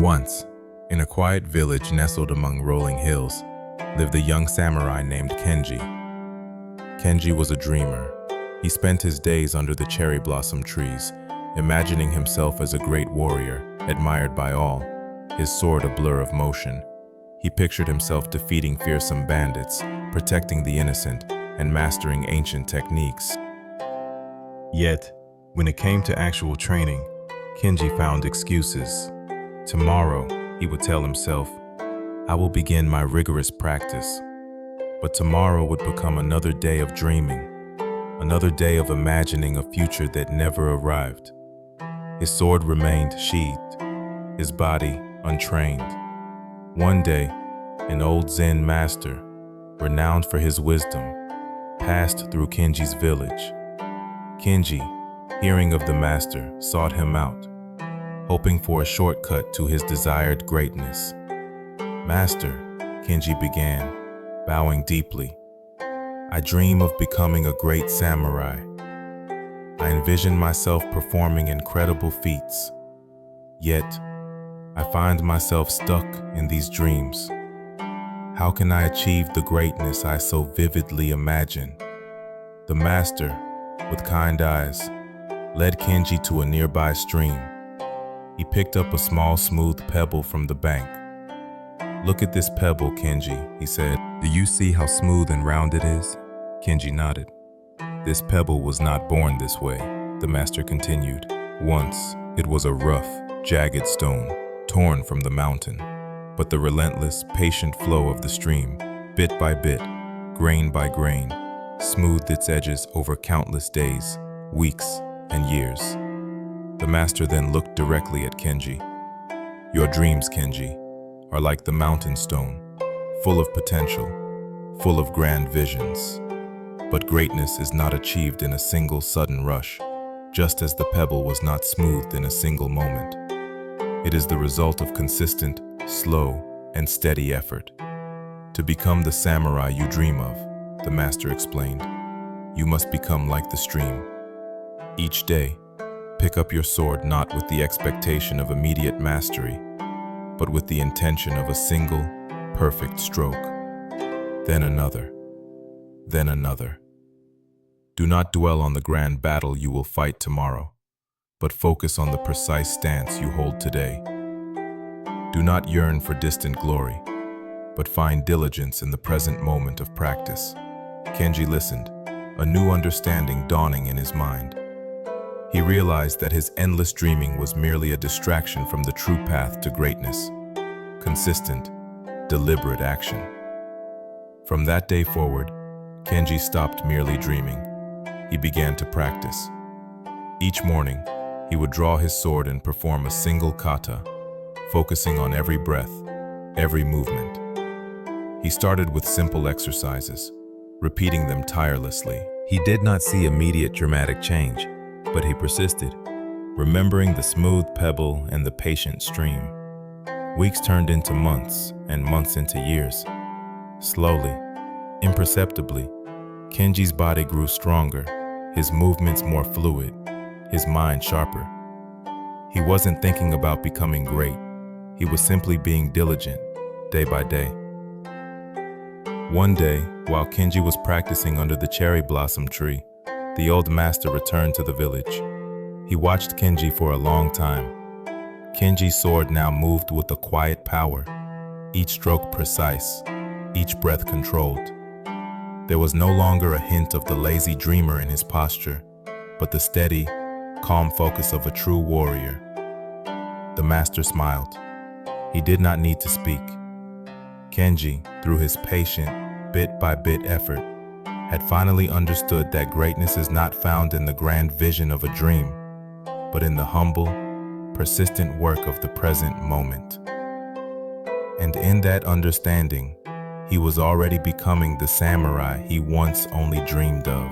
Once, in a quiet village nestled among rolling hills, lived a young samurai named Kenji. Kenji was a dreamer. He spent his days under the cherry blossom trees, imagining himself as a great warrior, admired by all, his sword a blur of motion. He pictured himself defeating fearsome bandits, protecting the innocent, and mastering ancient techniques. Yet, when it came to actual training, Kenji found excuses. Tomorrow, he would tell himself, I will begin my rigorous practice. But tomorrow would become another day of dreaming, another day of imagining a future that never arrived. His sword remained sheathed, his body untrained. One day, an old Zen master, renowned for his wisdom, passed through Kenji's village. Kenji, hearing of the master, sought him out, hoping for a shortcut to his desired greatness. Master, Kenji began, bowing deeply. I dream of becoming a great samurai. I envision myself performing incredible feats. Yet, I find myself stuck in these dreams. How can I achieve the greatness I so vividly imagine? The master, with kind eyes, led Kenji to a nearby stream. He picked up a small, smooth pebble from the bank. Look at this pebble, Kenji, he said. Do you see how smooth and round it is? Kenji nodded. This pebble was not born this way, the master continued. Once, it was a rough, jagged stone, torn from the mountain. But the relentless, patient flow of the stream, bit by bit, grain by grain, smoothed its edges over countless days, weeks, and years. The master then looked directly at Kenji. Your dreams, Kenji, are like the mountain stone, full of potential, full of grand visions. But greatness is not achieved in a single sudden rush, just as the pebble was not smoothed in a single moment. It is the result of consistent, slow, and steady effort. To become the samurai you dream of, the master explained, you must become like the stream. Each day, pick up your sword not with the expectation of immediate mastery, but with the intention of a single, perfect stroke. Then another. Then another. Do not dwell on the grand battle you will fight tomorrow, but focus on the precise stance you hold today. Do not yearn for distant glory, but find diligence in the present moment of practice. Kenji listened, a new understanding dawning in his mind. He realized that his endless dreaming was merely a distraction from the true path to greatness. Consistent, deliberate action. From that day forward, Kenji stopped merely dreaming. He began to practice. Each morning, he would draw his sword and perform a single kata, focusing on every breath, every movement. He started with simple exercises, repeating them tirelessly. He did not see immediate dramatic change, but he persisted, remembering the smooth pebble and the patient stream. Weeks turned into months, and months into years. Slowly, imperceptibly, Kenji's body grew stronger, his movements more fluid, his mind sharper. He wasn't thinking about becoming great. He was simply being diligent, day by day. One day, while Kenji was practicing under the cherry blossom tree, the old master returned to the village. He watched Kenji for a long time. Kenji's sword now moved with a quiet power, each stroke precise, each breath controlled. There was no longer a hint of the lazy dreamer in his posture, but the steady, calm focus of a true warrior. The master smiled. He did not need to speak. Kenji, through his patient, bit-by-bit effort, had finally understood that greatness is not found in the grand vision of a dream, but in the humble, persistent work of the present moment. And in that understanding, he was already becoming the samurai he once only dreamed of.